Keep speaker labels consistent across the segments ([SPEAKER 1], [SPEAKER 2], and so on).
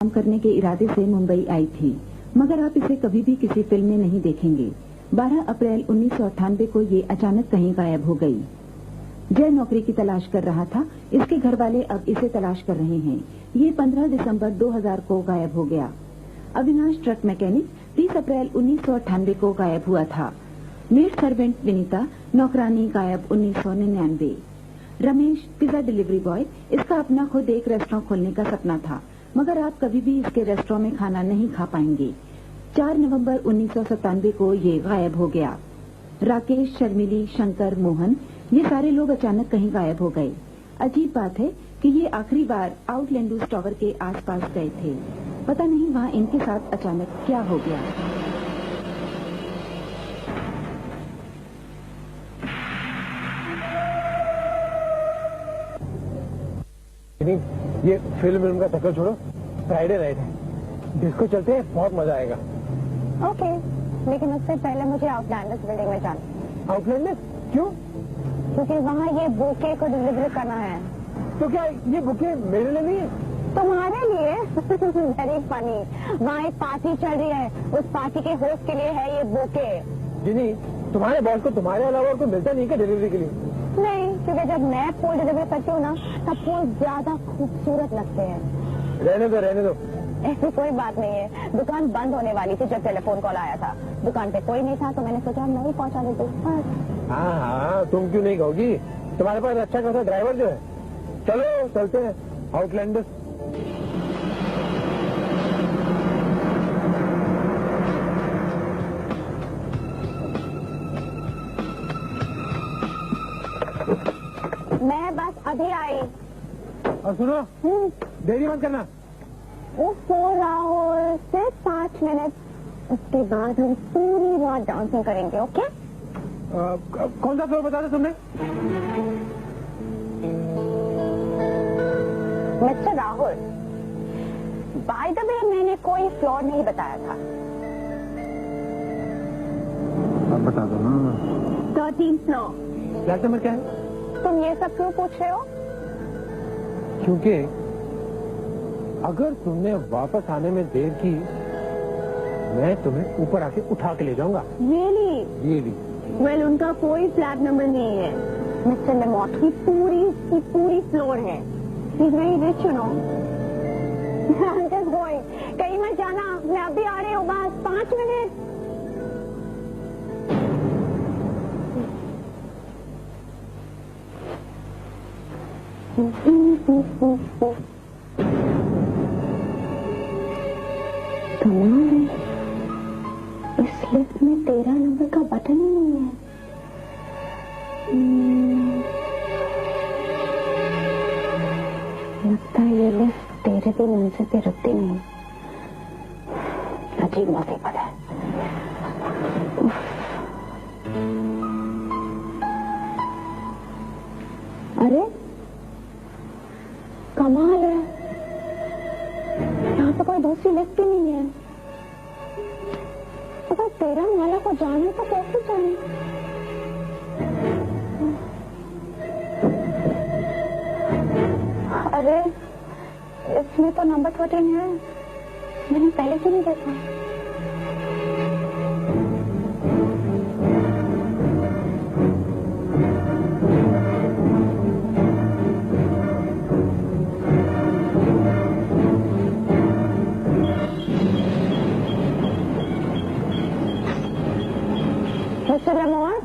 [SPEAKER 1] काम करने के इरादे से मुंबई आई थी, मगर आप इसे कभी भी किसी फिल्म में नहीं देखेंगे। 12 अप्रैल 1998 को ये अचानक कहीं गायब हो गई। जय नौकरी की तलाश कर रहा था, इसके घर वाले अब इसे तलाश कर रहे हैं। ये 15 दिसंबर 2000 को गायब हो गया। अविनाश ट्रक मैकेनिक 30 अप्रैल 1998 को गायब हुआ था। मेड सर्वेंट विनीता नौकरानी गायब 1999। रमेश पिज्जा डिलीवरी बॉय, इसका अपना खुद एक रेस्टोरेंट खोलने का सपना था, मगर आप कभी भी इसके रेस्टोरेंट में खाना नहीं खा पाएंगे। 4 नवंबर 1997 को ये गायब हो गया। राकेश, शर्मिली, शंकर, मोहन, ये सारे लोग अचानक कहीं गायब हो गए। अजीब बात है कि ये आखिरी बार आउटलैंडर्स टावर के आसपास गए थे। पता नहीं वहाँ इनके साथ अचानक क्या हो गया।
[SPEAKER 2] ये फिल्म का चक्कर छोड़ो, फ्राइडे नाइट है, डिस्को चलते हैं, बहुत मजा आएगा।
[SPEAKER 3] ओके, लेकिन उससे पहले मुझे आउटलैंडर्स बिल्डिंग में जाना।
[SPEAKER 2] आउटलैंडर्स क्यों?
[SPEAKER 3] क्योंकि वहाँ ये बुके को डिलीवर करना है।
[SPEAKER 2] तो क्या ये बुके मेरे लिए नहीं है?
[SPEAKER 3] तुम्हारे लिए? Very funny. वहाँ एक पार्टी चल रही है, उस पार्टी के होस्ट के लिए है ये बुके।
[SPEAKER 2] जिनी, तुम्हारे बॉस को तुम्हारे अलावा और कोई मिलता नहीं क्या डिलीवरी के लिए?
[SPEAKER 3] नहीं, क्योंकि जब मैं फूल डिलीवरी करती हूँ ना, तब फूल ज्यादा खूबसूरत लगते हैं।
[SPEAKER 2] रहने दो, रहने दो।
[SPEAKER 3] ऐसी कोई बात नहीं है। दुकान बंद होने वाली थी जब टेलीफोन कॉल आया था। दुकान पे कोई नहीं था, तो मैंने सोचा मैं ही पहुंचा देती हूँ।
[SPEAKER 2] हाँ हाँ, तुम क्यों नहीं कहोगी? तुम्हारे पास अच्छा खासा ड्राइवर जो है। चलो चलते हैं आउटलैंडर्स।
[SPEAKER 3] मैं बस अभी आई।
[SPEAKER 2] और सुनो, देरी मत करना।
[SPEAKER 3] राहुल, सिर्फ 5 मिनट, उसके बाद हम पूरी रात डांसिंग करेंगे। ओके?
[SPEAKER 2] कौन सा फ्लोर बता दो तुमने?
[SPEAKER 3] Mister Rahul, by the way मैंने कोई फ्लोर नहीं बताया था।
[SPEAKER 2] आप बता दो ना।
[SPEAKER 3] 13th floor.
[SPEAKER 2] फ्लैट नंबर क्या है?
[SPEAKER 3] तुम ये सब क्यों पूछ रहे हो?
[SPEAKER 2] क्योंकि अगर तुमने वापस आने में देर की, मैं तुम्हें ऊपर आके उठा के ले जाऊंगा।
[SPEAKER 3] Really? वेल, उनका कोई फ्लैट नंबर नहीं है। मिस्टर लेमॉट की पूरी फ्लोर है। He's very rich, you know. I'm just going. कहीं मत जाना, मैं अभी आ रही हूँ, बस 5 मिनट। कमाल है, इस लिफ्ट में 13 नंबर का बटन ही नहीं है। लगता है ये लिफ्ट तेरे भी मंजिल पे रुकती नहीं। अजीब मुसीबत है। अरे कमाल है, यहाँ पे कोई दूसरी लिफ्ट ही नहीं है। अगर 13 वाला को जाना तो कैसे जाने? अरे इसमें तो नंबर 13 है, मैंने पहले क्यों नहीं देखा? Mr. Lamont?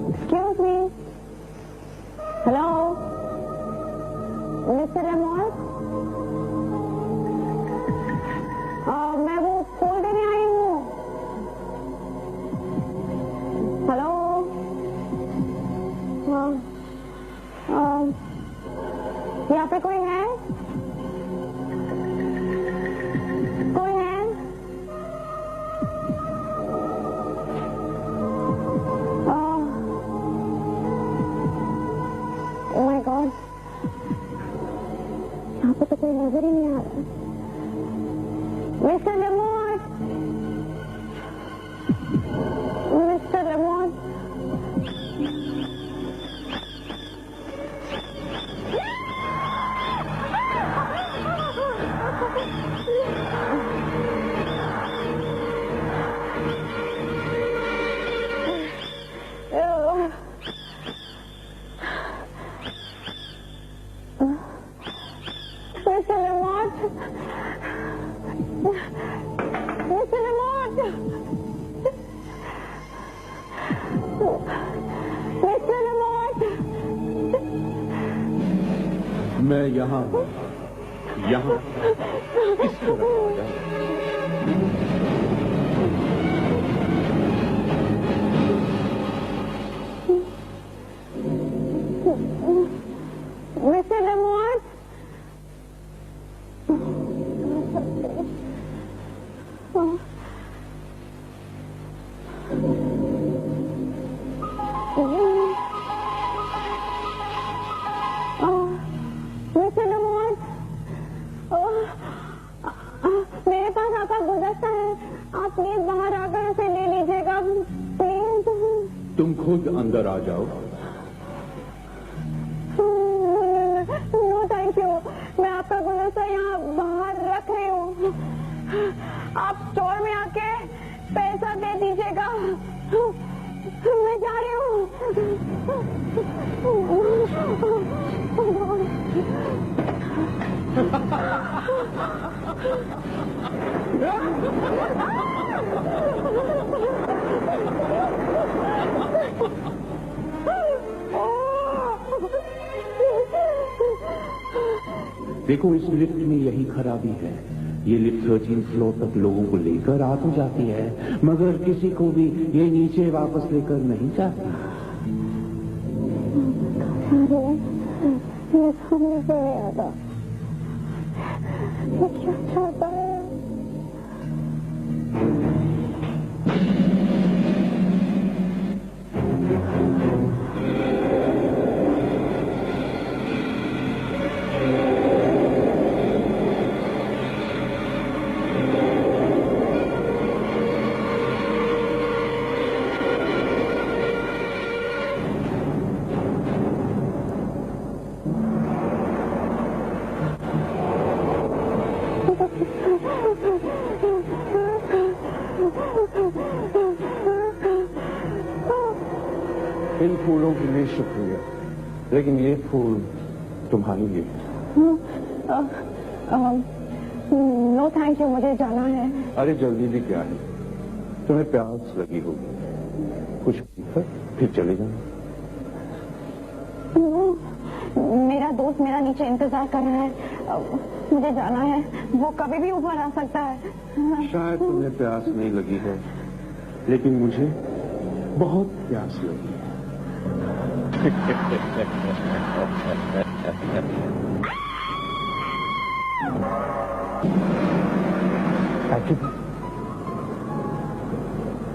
[SPEAKER 3] Excuse me. Hello? Mr. Lamont? मैं वो फूल देने आई हूँ। हेलो? यहाँ पे कोई है? कोई है? माय गॉड, यहाँ पे तो कोई नजर ही नहीं आ रहा। मिस्टर लेमॉट, मिस्टर लेमॉट,
[SPEAKER 4] मैं यहाँ हूँ, यहाँ किसको रखा जाए?
[SPEAKER 3] मिस्टर लेमोट, मिस्टर लेमोट, मेरे पास आपका गुलदस्ता है, आप प्लीज बाहर आकर उसे ले लीजिएगा प्लीज।
[SPEAKER 4] तुम खुद अंदर आ जाओ।
[SPEAKER 3] नो थैंक यू, मैं आपका गुलदस्ता यहाँ बाहर रख रही हूँ, आप स्टोर में आके पैसा दे दीजिएगा, मैं जा रही हूँ।
[SPEAKER 4] देखो, इस लिफ्ट में यही खराबी है। ये लिफ्ट 13 फ्लोर तक लोगों को लेकर आ तो जाती है, मगर किसी को भी ये नीचे वापस लेकर नहीं जाती।
[SPEAKER 3] ये समझ नहीं आता, ये क्या चाहता है?
[SPEAKER 4] इन फूलों के लिए शुक्रिया, लेकिन ये फूल तुम्हारे लिए।
[SPEAKER 3] नो थैंक यू, मुझे जाना है।
[SPEAKER 4] अरे जल्दी भी क्या है, तुम्हें प्यास लगी होगी, कुछ पीकर फिर चले जाना।
[SPEAKER 3] मेरा दोस्त मेरा नीचे इंतजार कर रहा है, मुझे जाना है, वो कभी भी ऊपर आ सकता है।
[SPEAKER 4] शायद तुम्हें प्यास नहीं लगी है, लेकिन मुझे बहुत प्यास लगी है।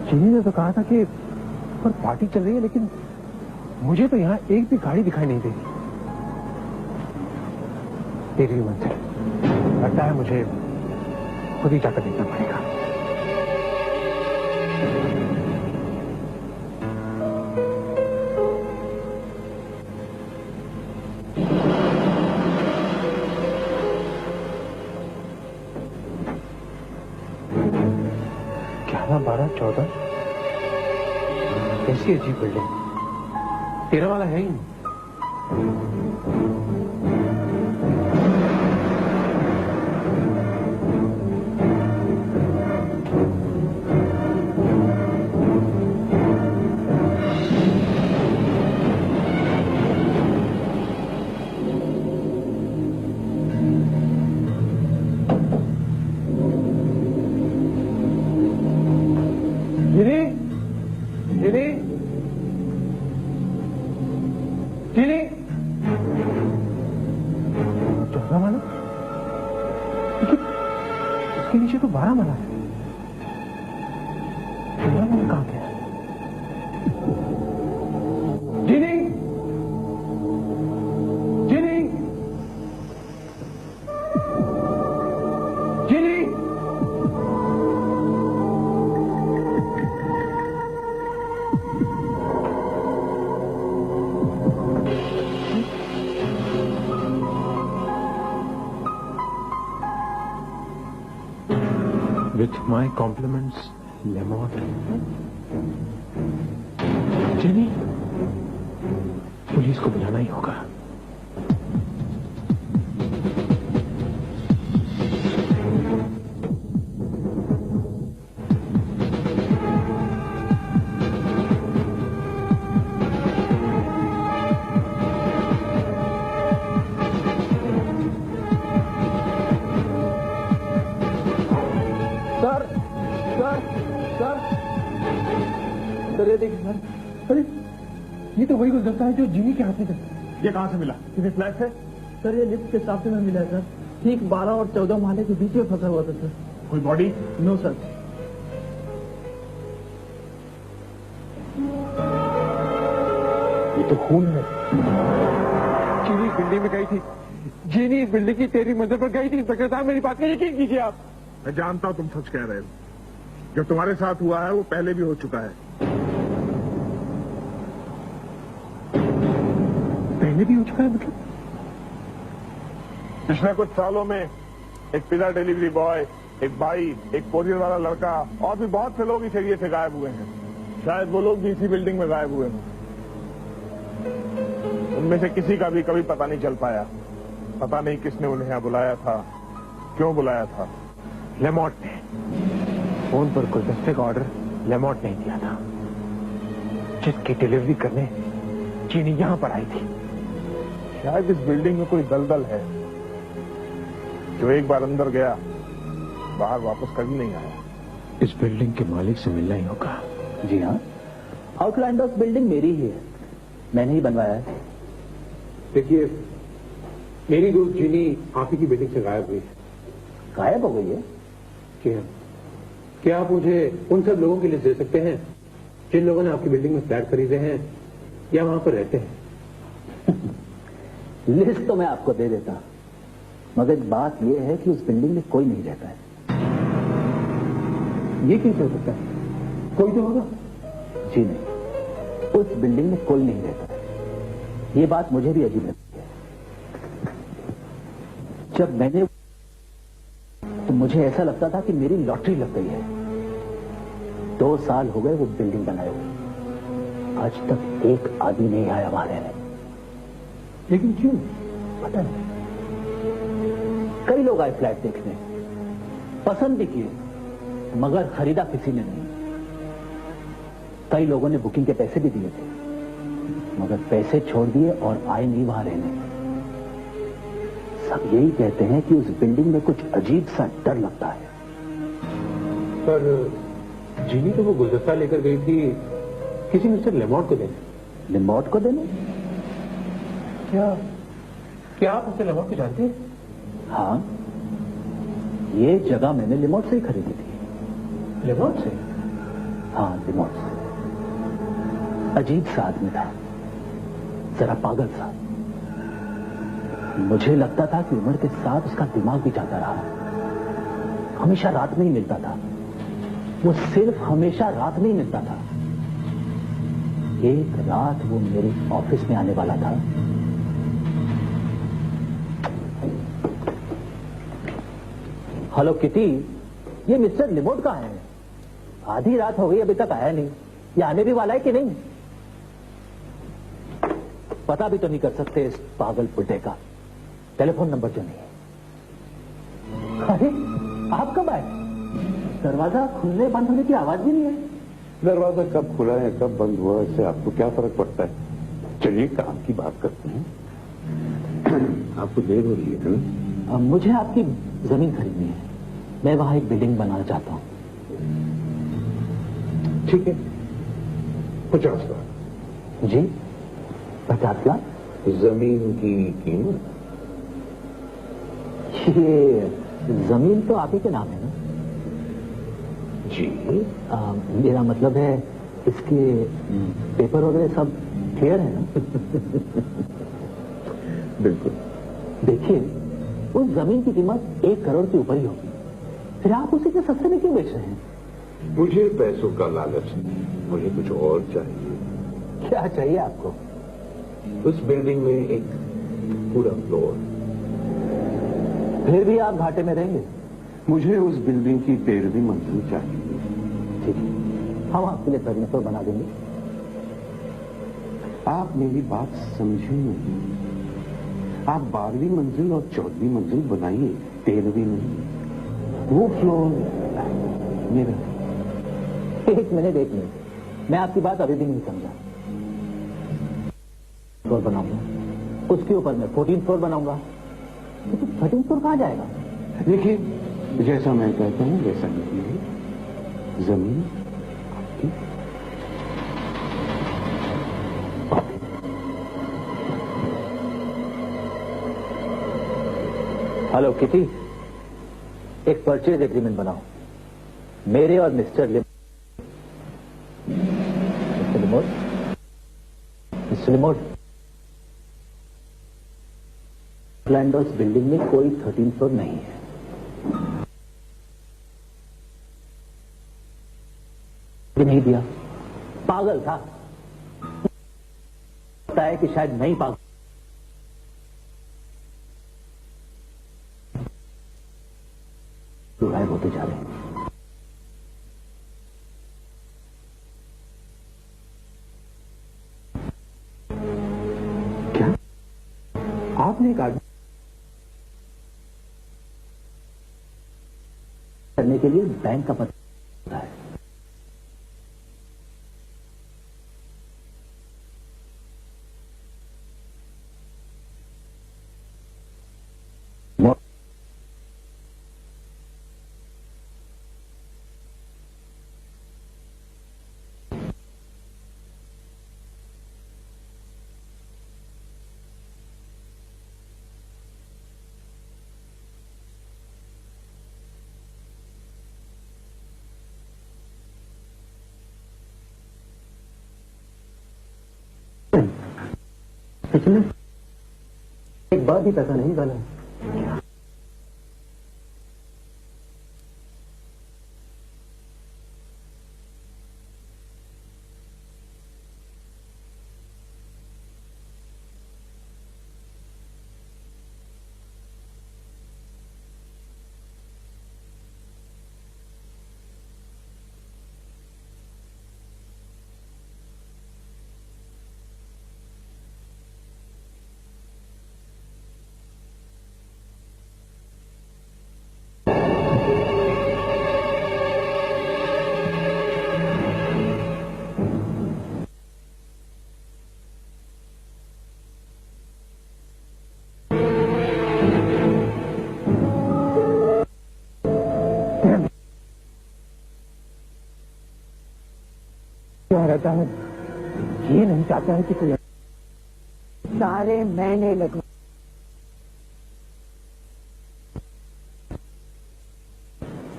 [SPEAKER 2] चीनी ने तो कहा था कि पर पार्टी चल रही है, लेकिन मुझे तो यहाँ एक भी गाड़ी दिखाई नहीं देती। तेरी मंजिल लगता है मुझे खुद ही जाकर देखना पड़ेगा। क्या 12, 14 कैसी अजीब बिल्डिंग, 13 वाला है ही नहीं। इसके नीचे तो 12 माला है, 13 माला कहाँ गया? जिनी, जिनी, जिनी, With my compliments, Lemon. जिनी, पुलिस को बुलाना ही होगा। सर ये देखिए सर, अरे ये तो वही गुलदस्ता है जो जिनी के हाथ में था।
[SPEAKER 5] ये कहाँ से मिला? किसी फ्लैट से?
[SPEAKER 6] सर ये लिफ्ट के सामने में मिला है सर, ठीक 12 और 14 माले के बीच में फंसा हुआ था सर।
[SPEAKER 5] कोई बॉडी?
[SPEAKER 6] No sir.
[SPEAKER 5] ये तो खून है।
[SPEAKER 2] चीनी इस बिल्डिंग में गई थी, जीनी इस बिल्डिंग की 13वीं मंजिल पर गई थी। इंस्पेक्टर साहब मेरी बात का यकीन कीजिए आप।
[SPEAKER 5] मैं जानता हूँ तुम सच कह रहे हो। जो तुम्हारे साथ हुआ है वो पहले भी हो चुका है।
[SPEAKER 2] पहले भी हो चुका है मतलब?
[SPEAKER 5] पिछले कुछ सालों में एक पिज्जा डिलीवरी बॉय, एक भाई, एक कोरियर वाला लड़का और भी बहुत से लोग इस एरिया से गायब हुए हैं। शायद वो लोग भी इसी बिल्डिंग में गायब हुए हैं। उनमें से किसी का भी कभी पता नहीं चल पाया। पता नहीं किसने उन्हें यहाँ बुलाया था, क्यों बुलाया था।
[SPEAKER 2] लेमोट ने फोन पर गुलदस्ते का ऑर्डर लेमोट ने ही दिया था, जिसकी डिलीवरी करने चीनी यहां पर आई थी।
[SPEAKER 5] शायद इस बिल्डिंग में कोई दलदल है जो एक बार अंदर गया बाहर वापस कभी नहीं आया।
[SPEAKER 2] इस बिल्डिंग के मालिक से मिलना ही होगा।
[SPEAKER 6] जी हाँ, आउटलैंडर्स बिल्डिंग मेरी ही है, मैंने ही बनवाया है।
[SPEAKER 2] देखिए, मेरी दोस्त चीनी आप ही की बिल्डिंग से गायब हुई है।
[SPEAKER 6] गायब हो गई है?
[SPEAKER 2] क्या आप मुझे उन सब लोगों की लिस्ट दे सकते हैं जिन लोगों ने आपकी बिल्डिंग में फ्लैट खरीदे हैं या वहां पर रहते हैं?
[SPEAKER 6] लिस्ट तो मैं आपको दे देता, मगर बात यह है कि उस बिल्डिंग में कोई नहीं रहता है।
[SPEAKER 2] ये कैसे हो सकता है? कोई तो होगा।
[SPEAKER 6] जी नहीं, उस बिल्डिंग में कोई नहीं रहता है। ये बात मुझे भी अजीब लगती है। जब मैंने तो मुझे ऐसा लगता था कि मेरी लॉटरी लग गई है। 2 साल हो गए वो बिल्डिंग बनाए हुए, आज तक एक आदमी नहीं आया वहां रहने।
[SPEAKER 2] लेकिन क्यों?
[SPEAKER 6] पता नहीं। कई लोग आए फ्लैट देखने, पसंद भी किए, मगर खरीदा किसी ने नहीं। कई लोगों ने बुकिंग के पैसे भी दिए थे, मगर पैसे छोड़ दिए और आए नहीं वहां रहने। सब यही कहते हैं कि उस बिल्डिंग में कुछ अजीब सा डर लगता है।
[SPEAKER 2] पर जीनी तो वो गुलदस्ता लेकर गई थी किसी मिस्टर लेमोट को देने।
[SPEAKER 6] लेमोट को देने?
[SPEAKER 2] क्या आप मिस्टर लेमोट को जानते हैं?
[SPEAKER 6] हाँ, ये जगह मैंने लेमोट से ही खरीदी थी।
[SPEAKER 2] लेमोट से?
[SPEAKER 6] हाँ, लेमोट से। अजीब सा आदमी था, जरा पागल सा। मुझे लगता था कि उम्र के साथ उसका दिमाग भी जाता रहा। हमेशा रात में ही मिलता था, वो सिर्फ हमेशा रात में ही मिलता था। एक रात वो मेरे ऑफिस में आने वाला था। हेलो किटी, ये मिस्टर लिमोट कहाँ है? आधी रात हो गई, अभी तक आया नहीं। ये आने भी वाला है कि नहीं? पता भी तो नहीं कर सकते इस पागल बुड्ढे का। टेलीफोन नंबर जो नहीं है। अरे आप कब आए? दरवाजा खुलने बंद होने की आवाज भी नहीं है।
[SPEAKER 4] दरवाजा कब खुला है कब बंद हुआ इससे आपको क्या फर्क पड़ता है? चलिए काम की बात करते हैं। आपको देर हो रही है ना?
[SPEAKER 6] मुझे आपकी जमीन खरीदनी है, मैं वहां एक बिल्डिंग बनाना चाहता हूं।
[SPEAKER 4] ठीक है, 50 लाख।
[SPEAKER 6] जी, 50 लाख?
[SPEAKER 4] जमीन की कीमत?
[SPEAKER 6] ये जमीन तो आप ही के नाम है ना?
[SPEAKER 4] जी।
[SPEAKER 6] मेरा मतलब है इसके पेपर वगैरह सब क्लियर है ना?
[SPEAKER 4] बिल्कुल।
[SPEAKER 6] देखिए, उस जमीन की कीमत 1 करोड़ के ऊपर ही होगी, फिर आप उसे इतने सस्ते में क्यों बेच रहे हैं?
[SPEAKER 4] मुझे पैसों का लालच नहीं, मुझे कुछ और चाहिए।
[SPEAKER 6] क्या चाहिए आपको?
[SPEAKER 4] उस बिल्डिंग में एक पूरा फ्लोर।
[SPEAKER 6] फिर भी आप घाटे में रहेंगे।
[SPEAKER 4] मुझे उस बिल्डिंग की 13वीं मंजिल चाहिए।
[SPEAKER 6] ठीक है, हम आपके लिए 13वीं फ्लोर बना देंगे।
[SPEAKER 4] आप मेरी बात समझे नहीं। आप 12वीं मंजिल और 14वीं मंजिल बनाइए, 13वीं नहीं। वो फ्लोर मेरा।
[SPEAKER 6] 1 मिनट, मैं आपकी बात अभी भी नहीं समझा। फ्लोर बनाऊंगा, उसके ऊपर मैं 14th फ्लोर बनाऊंगा, लेकिन 13th फ्लोर कहां जाएगा?
[SPEAKER 4] देखिए, जैसा मैं कहता हूं वैसा कीजिए। जमीन आपकी,
[SPEAKER 6] हेलो किटी, एक परचेज एग्रीमेंट बनाओ मेरे और मिस्टर लिमोट। फ्लैंडर्स बिल्डिंग में कोई 13 फ्लोर नहीं है। भी नहीं दिया, पागल था। लगता है कि शायद नहीं पागल। गायब होते जा रहे हैं।
[SPEAKER 2] क्या आपने एक आदमी
[SPEAKER 6] करने के लिए बैंक का पता होता है।
[SPEAKER 2] पिछले एक बार भी पैसा नहीं डाला। क्या रहता है, ये नहीं चाहता है कि कोई
[SPEAKER 3] सारे मैंने लगवा।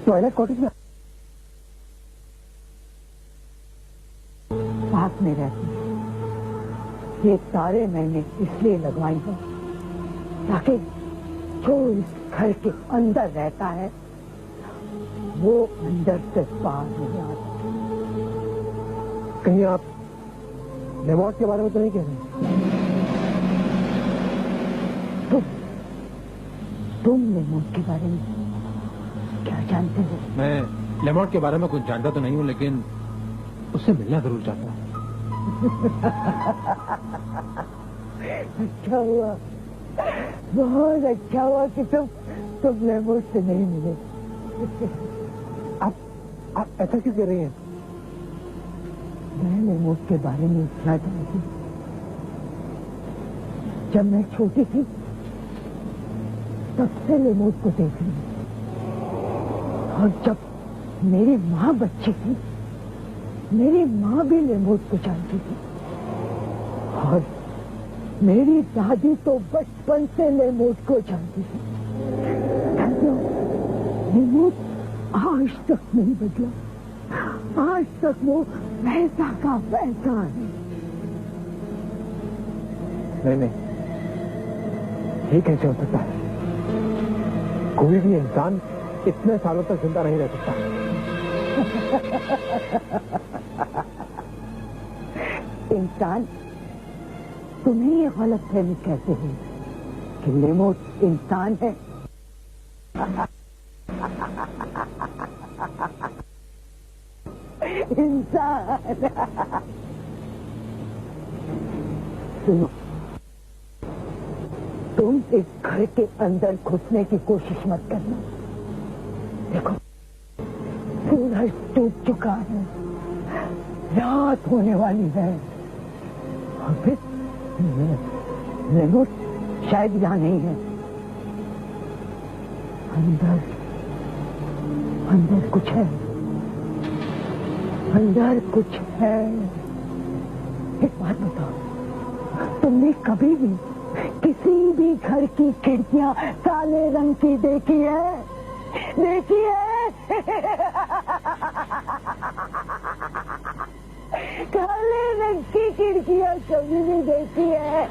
[SPEAKER 2] टॉयलेट कॉटेज में
[SPEAKER 3] साथ में रहती। ये सारे मैंने इसलिए लगवाई है ताकि जो इस घर के अंदर रहता है वो अंदर से बाहर नहीं आता।
[SPEAKER 2] कहीं आप लेमॉट के बारे में तो नहीं कह रहे?
[SPEAKER 3] तुम लेमॉट के बारे में क्या जानते हो?
[SPEAKER 2] मैं लेमॉट के बारे में कुछ जानता तो नहीं हूं, लेकिन उससे मिलना जरूर चाहता हूं।
[SPEAKER 3] अच्छा हुआ, बहुत अच्छा हुआ कि तुम लेमॉट से नहीं मिले।
[SPEAKER 2] आप ऐसा क्यों कह रही हैं?
[SPEAKER 3] मैं लेमॉट के बारे में इतना जानती। जब मैं छोटी थी तब से लेमॉट को देख रही, और जब मेरी माँ बच्ची थी मेरी माँ भी लेमॉट को जानती थी, और मेरी दादी तो बचपन से लेमॉट को जानती थी। लेमॉट आज तक नहीं बदला, आज तक वो वैसा का वैसा है।
[SPEAKER 2] नहीं, ये कैसे हो सकता है? कोई भी इंसान इतने सालों तक जिंदा नहीं रह सकता।
[SPEAKER 3] इंसान? तुम्हें ये गलतफहमी कैसे हुई कि लेमॉट इंसान है? इंसान। सुनो, तुम इस घर के अंदर घुसने की कोशिश मत करना। देखो, सूरज डूब चुका है, रात होने वाली है, और फिर लेमॉट शायद यहाँ नहीं है। अंदर कुछ है, अंदर कुछ है। एक बात बताओ, तुमने कभी भी किसी भी घर की खिड़कियां काले रंग की देखी है? देखी है? काले रंग की खिड़कियां कभी नहीं देखी है?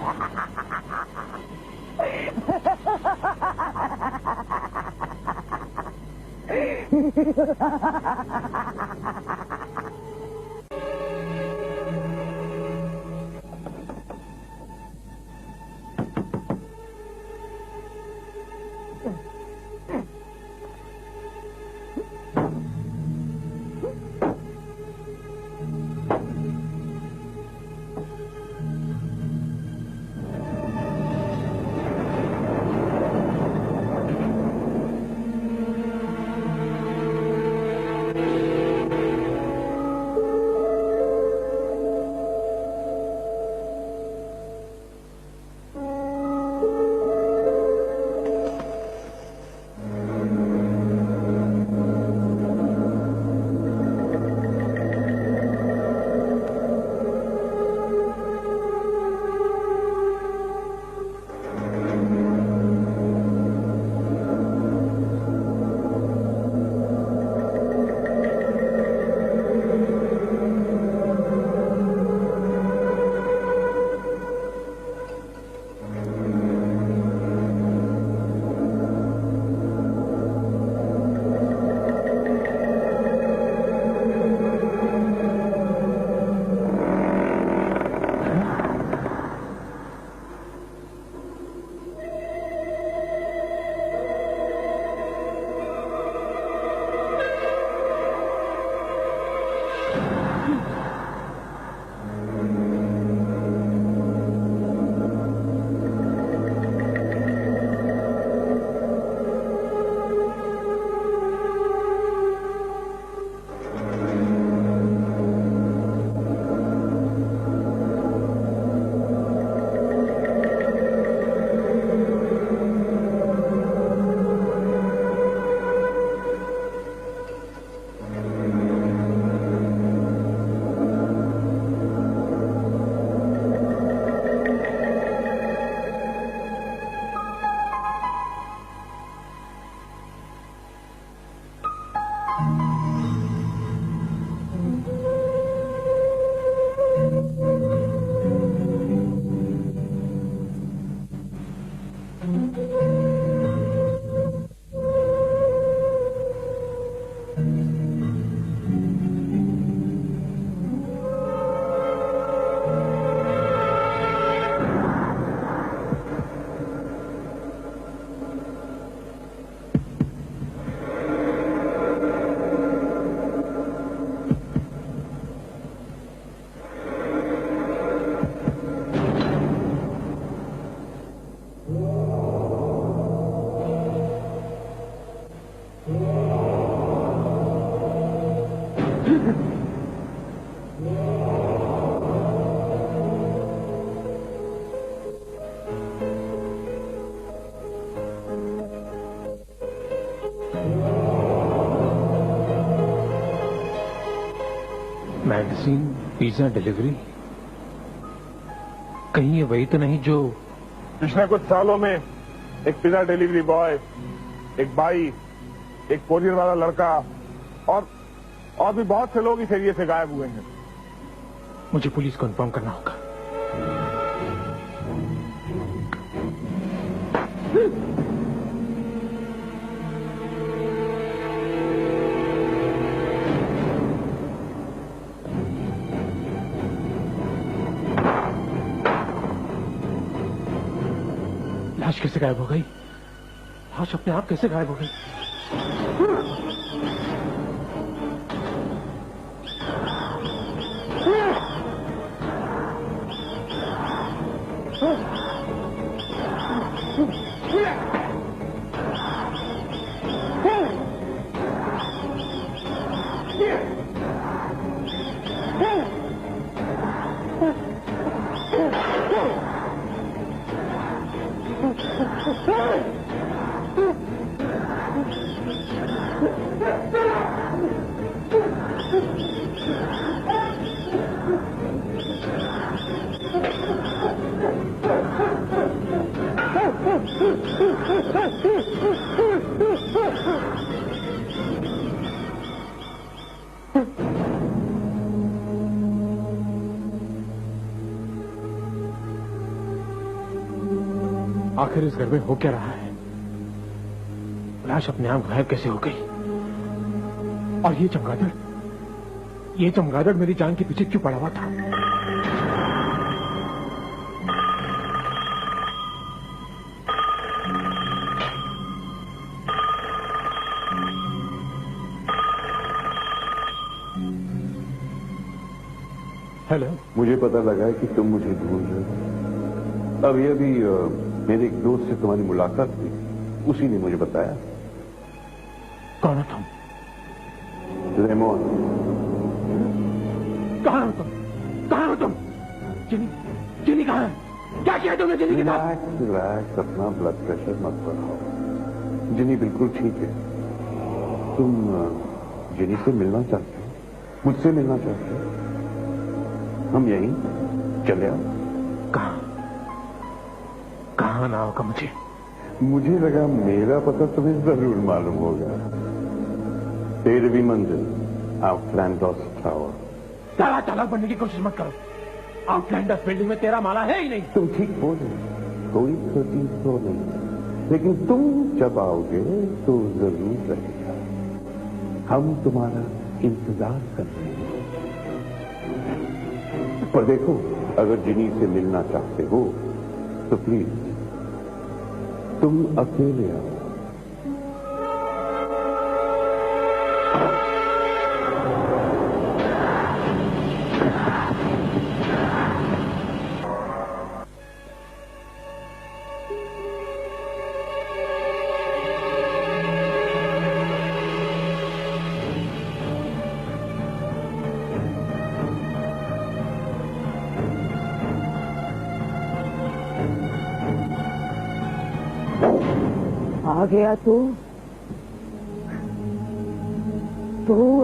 [SPEAKER 2] मैगजीन पिज्जा डिलीवरी, कहीं ये वही तो नहीं जो
[SPEAKER 5] पिछले कुछ सालों में एक पिज्जा डिलीवरी बॉय, एक बाई, एक कोरियर वाला लड़का और भी बहुत से लोग इस एरिया से गायब हुए हैं।
[SPEAKER 2] मुझे पुलिस को इन्फॉर्म करना होगा। लाश कैसे गायब हो गई? लाश अपने आप कैसे गायब हो गई? आखिर इस घर में हो क्या रहा है? लाश अपने आप गायब कैसे हो गई? और ये चमगादड़ मेरी जान के पीछे क्यों पड़ा हुआ था? हेलो,
[SPEAKER 7] मुझे पता लगा है कि तुम मुझे ढूंढ रहे हो। अभी मेरे एक दोस्त से तुम्हारी मुलाकात हुई, उसी ने मुझे बताया।
[SPEAKER 2] कौन हो तुम?
[SPEAKER 7] लेमोन।
[SPEAKER 2] कहाँ हो तुम? कहाँ हो तुम? जिनी कहाँ है? क्या किया तुमने जिनी के साथ?
[SPEAKER 7] रिलैक्स, अपना ब्लड प्रेशर मत बढ़ाओ। जिनी बिल्कुल ठीक है। तुम जिनी से मिलना चाहते हो? मुझसे मिलना चाहते हो? हम यहीं चले आओ। कहाँ ना होगा मुझे? मुझे लगा मेरा पता तुम्हें जरूर मालूम होगा। 13वीं मंजिल, आउटलैंडर्स टावर।
[SPEAKER 2] चालाक बनने की कोशिश मत करो। आउटलैंडर्स बिल्डिंग में तेरा माला है ही नहीं।
[SPEAKER 7] तुम ठीक बोले, कोई 13 फ्लोर नहीं, लेकिन तुम जब आओगे तो जरूर रहेगा। हम तुम्हारा इंतजार कर रहे हैं। पर देखो, अगर जिनी से मिलना चाहते हो तो प्लीज तुम अकेले आओ।
[SPEAKER 8] आ गया तू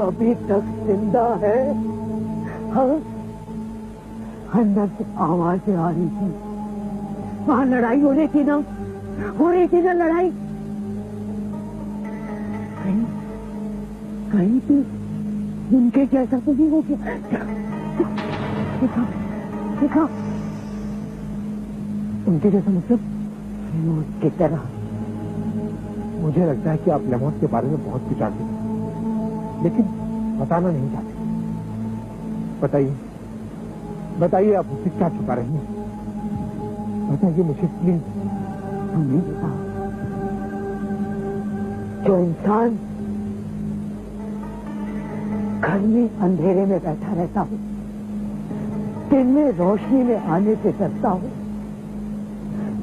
[SPEAKER 8] अभी तक जिंदा है? हाँ, अंदर से आवाजें आ रही थी। वहां लड़ाई हो रही थी ना लड़ाई। कहीं भी उनके जैसा तो नहीं हो गया। देखा उनके जैसा मतलब मौत की तरह।
[SPEAKER 2] मुझे लगता है कि आप लेमोट के बारे में बहुत कुछ जानते हैं, लेकिन बताना नहीं चाहते। बताइए आप मुझसे क्या छुपा रही हैं? बताइए मुझे प्लीज।
[SPEAKER 8] नहीं पता। जो इंसान घर में अंधेरे में बैठा रहता हो, दिन में रोशनी में आने से डरता हो,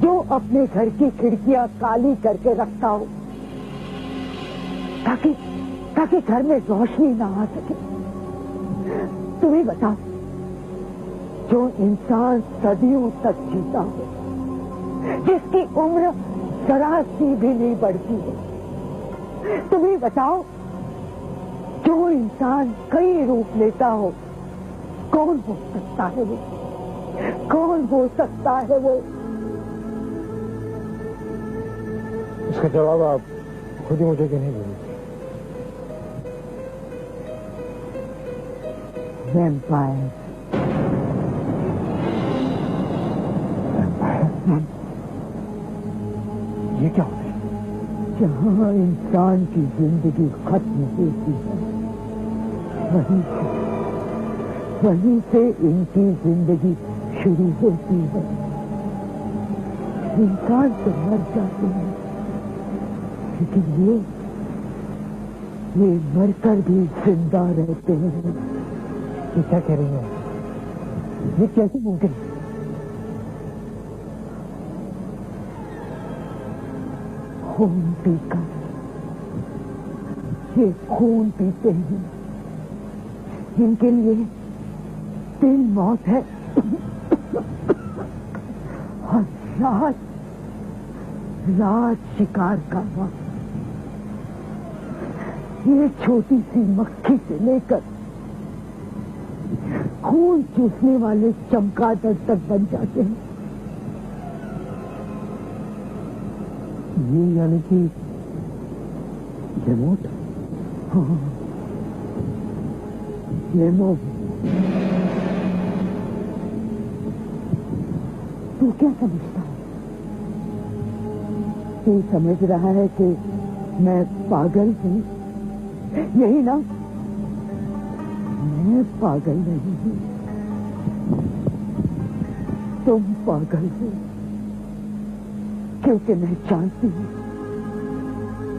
[SPEAKER 8] जो अपने घर की खिड़कियां काली करके रखता हो ताकि घर में रोशनी ना आ सके। तुम्हें बताओ, जो इंसान सदियों तक जीता हो, जिसकी उम्र जरा सी भी नहीं बढ़ती है, तुम्हें बताओ, जो इंसान कई रूप लेता हो, कौन हो सकता है वो? कौन हो सकता है वो?
[SPEAKER 2] इसका जवाब आप खुद ही मुझे क्यों नहीं बोलते?
[SPEAKER 8] वैम्पायर।
[SPEAKER 2] ये क्या होता है?
[SPEAKER 8] जहाँ इंसान की जिंदगी खत्म होती है, वहीं से इनकी जिंदगी शुरू होती है। इंसान तो मर जाते हैं, लेकिन ये मरकर भी जिंदा रहते हैं।
[SPEAKER 2] ये क्या कह रही हैं? ये कैसे मुमकिन है?
[SPEAKER 8] खून पीकर, ये खून पीते हैं। इनके लिए दिन मौत है और रात शिकार का वक्त। ये छोटी सी मक्खी से लेकर खून चूसने वाले चमगादड़ तक बन जाते हैं।
[SPEAKER 2] ये यानी कि रिमोट?
[SPEAKER 8] हाँ, रिमोट। तू क्या समझता है? तू समझ रहा है कि मैं पागल हूँ, यही ना? मैं पागल नहीं हूँ, तुम पागल हो, क्योंकि मैं जानती हूँ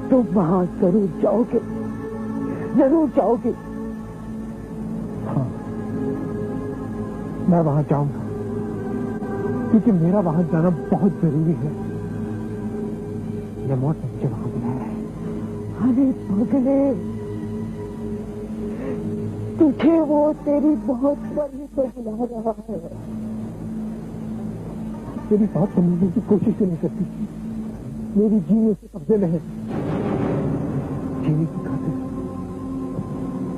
[SPEAKER 8] तुम वहां जरूर जाओगे, जरूर जाओगे।
[SPEAKER 2] हाँ, मैं वहां जाऊंगा, क्योंकि मेरा वहां जाना बहुत जरूरी है। रिमोट ने मुझे वहां बुलाया है।
[SPEAKER 8] अरे पगले, तुझे वो तेरी बहुत बड़ी को बुला रहा है।
[SPEAKER 2] मेरी बात समझने की कोशिश ही नहीं करती। मेरी जीने से कब्जे में है। जीने की खातिर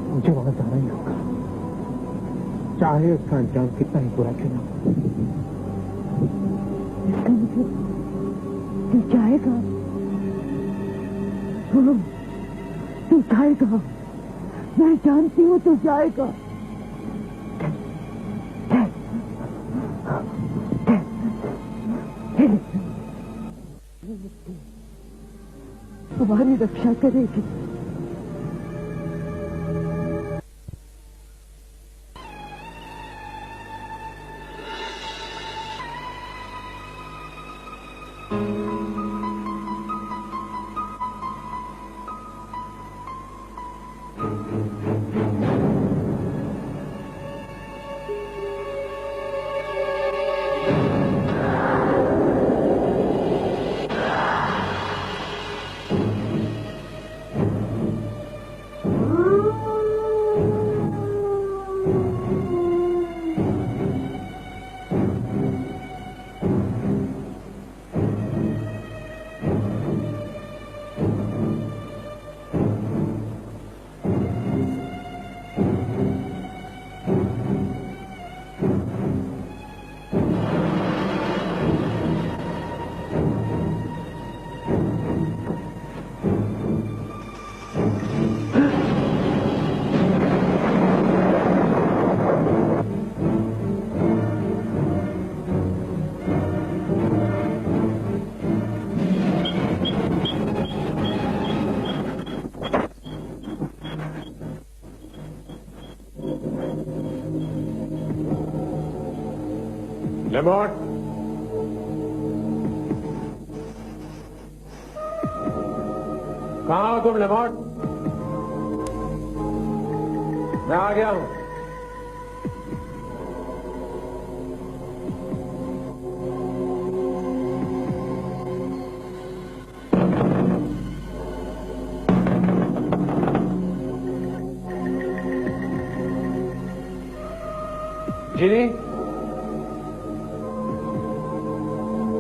[SPEAKER 2] मुझे वहां जाना ही होगा, चाहे उसका अंजाम कितना ही बुरा क्यों ना हो।
[SPEAKER 8] इसका मतलब तू जाएगा? हाँ, तू जाएगा, मैं जानती हूँ तू जाएगा। तुम्हारी रक्षा करेगी।
[SPEAKER 2] लेमॉट, कहाँ हो तुम लेमॉट? मैं आ गया हूं। जीनी,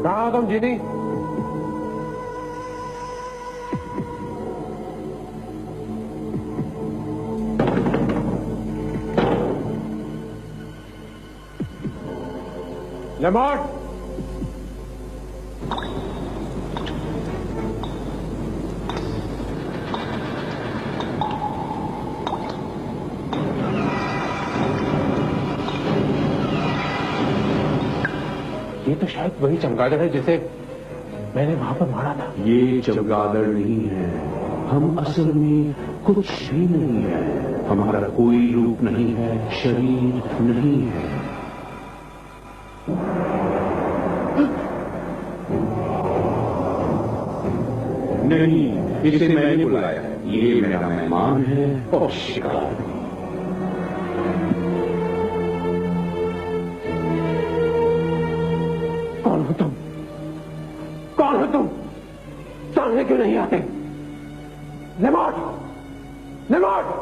[SPEAKER 2] कहाँ हो तुम जीनी? लेमॉट, ये तो शायद वही चमगादड़ है जिसे मैंने वहां पर मारा था।
[SPEAKER 4] ये चमगादड़ नहीं है, हम असल में कुछ भी नहीं है। हमारा कोई रूप नहीं है, शरीर नहीं है। नहीं, इसे मैंने बुलाया है। ये मेरा मेहमान है और शिकार।
[SPEAKER 2] कौन हो तुम? कौन हो तुम? सामने क्यों नहीं आते? लेमॉट, लेमॉट!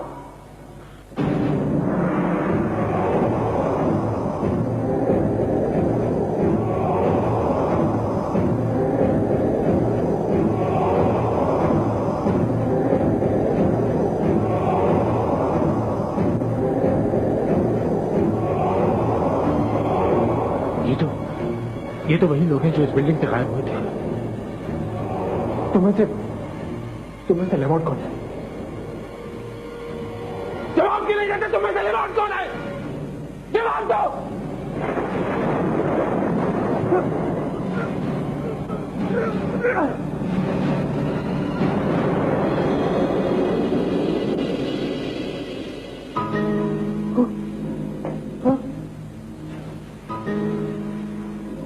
[SPEAKER 2] ये तो वही लोग हैं जो इस बिल्डिंग से गायब हुए थे। तुम्हें से लेमॉट कौन है? जवाब क्यों नहीं देते? तुम्हें से लेमॉट कौन है? जवाब दो।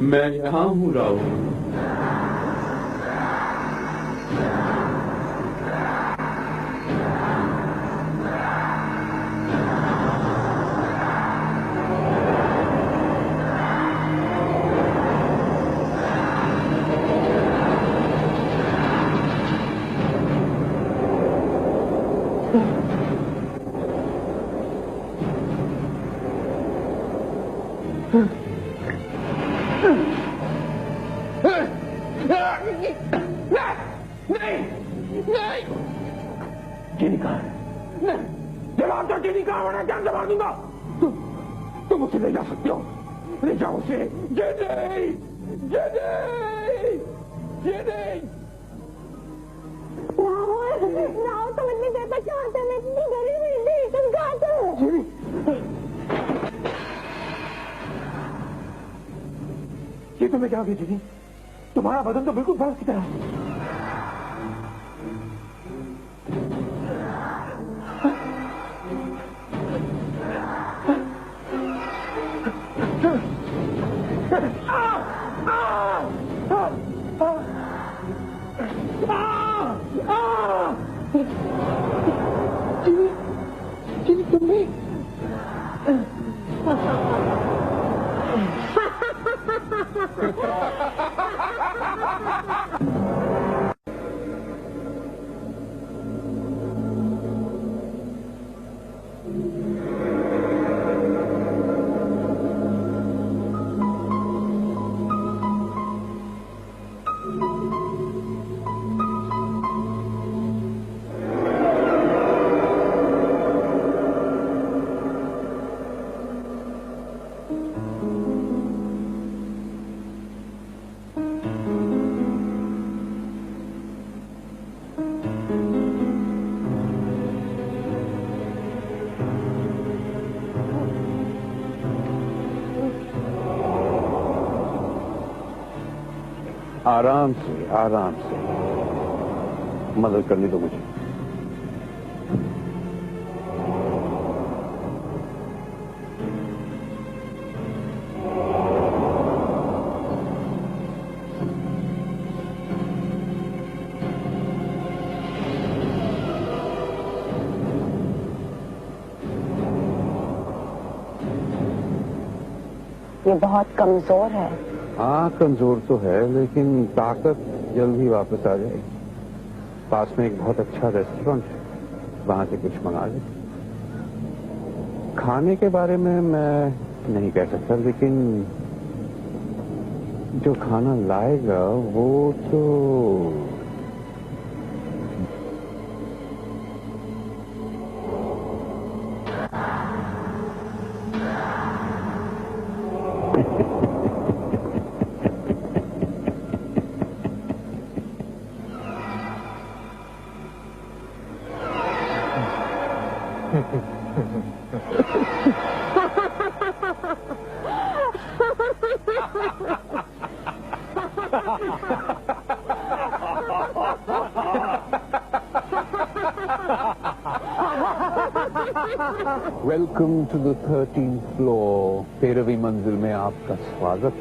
[SPEAKER 4] मैं यहां हूं राहुल।
[SPEAKER 2] जवाब दो, चीनी कहां होना? क्या जवाब दूंगा? तुम उसे ले जा सकते हो, ले जाओ उसे। Jenny, jenny, jenny.
[SPEAKER 3] राहुल तुम इतनी देर तक कहाँ थे? मैं इतनी डरी हुई थी, तुम कहाँ थे?
[SPEAKER 2] ये तुम्हें क्या हो गया जेनी? तुम्हारा बदन तो बिल्कुल बर्फ की तरह है।
[SPEAKER 8] चीनी तुम्हें
[SPEAKER 7] आराम से मदद करनी दो मुझे।
[SPEAKER 3] ये बहुत कमजोर है।
[SPEAKER 7] हाँ, कमजोर तो है, लेकिन ताकत जल्द ही वापस आ जाएगी। पास में एक बहुत अच्छा रेस्टोरेंट है, वहां से कुछ मंगा ले। खाने के बारे में मैं नहीं कह सकता, लेकिन जो खाना लाएगा वो तो welcome to the 13th floor. 13वीं मंजिल में आपका स्वागत।